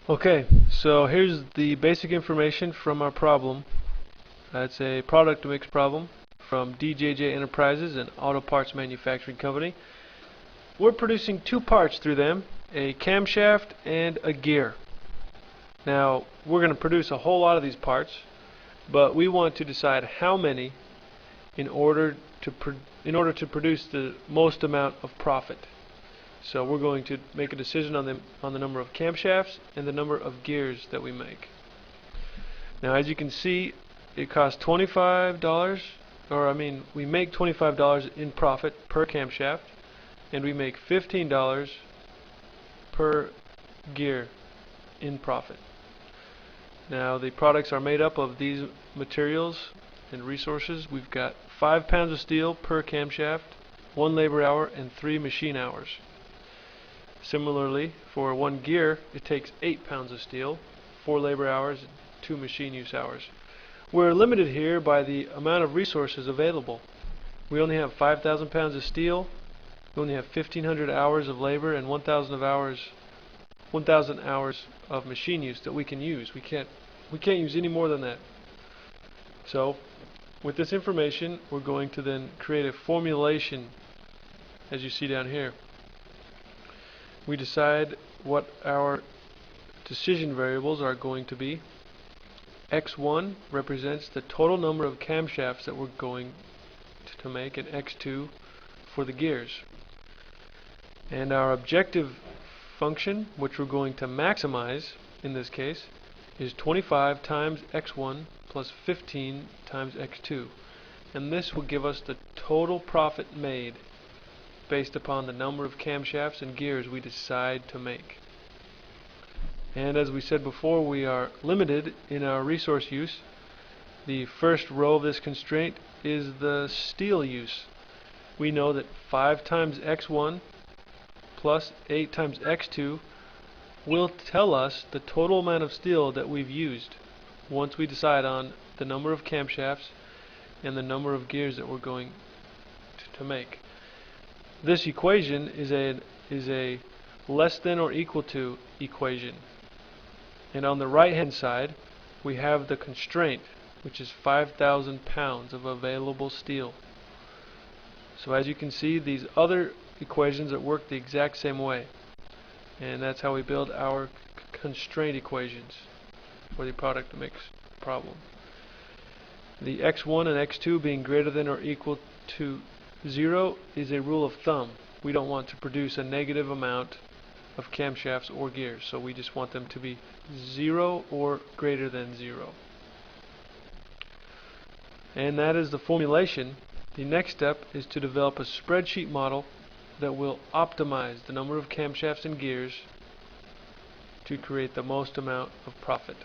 Okay, so here's the basic information from our problem. It's a product mix problem from DJJ Enterprises, an auto parts manufacturing company. We're producing two parts through them, a camshaft and a gear. Now, we're going to produce a whole lot of these parts, but we want to decide how many in order to produce the most amount of profit. So we're going to make a decision on the number of camshafts and the number of gears that we make. Now, as you can see, it costs $25, we make $25 in profit per camshaft, and we make $15 per gear in profit. Now, the products are made up of these materials and resources. We've got 5 pounds of steel per camshaft, 1 labor hour, and 3 machine hours. Similarly, for 1 gear, it takes 8 pounds of steel, 4 labor hours, and 2 machine use hours. We're limited here by the amount of resources available. We only have 5,000 pounds of steel, we only have 1,500 hours of labor, and 1,000 hours of machine use that we can use. We can't use any more than that. So, with this information, we're going to then create a formulation, as you see down here. We decide what our decision variables are going to be. X1 represents the total number of camshafts that we're going to make, and X2 for the gears. And our objective function, which we're going to maximize in this case, is 25 times X1 plus 15 times X2. And this will give us the total profit made based upon the number of camshafts and gears we decide to make. And as we said before, we are limited in our resource use. The first row of this constraint is the steel use. We know that 5 times X1 plus 8 times X2 will tell us the total amount of steel that we've used once we decide on the number of camshafts and the number of gears that we're going to make. This equation is a less than or equal to equation. And on the right hand side we have the constraint, which is 5,000 pounds of available steel. So as you can see, these other equations that work the exact same way, and that's how we build our constraint equations for the product mix problem. The X1 and X2 being greater than or equal to 0 is a rule of thumb. We don't want to produce a negative amount of camshafts or gears, so we just want them to be 0 or greater than 0. And that is the formulation. The next step is to develop a spreadsheet model that will optimize the number of camshafts and gears to create the most amount of profit.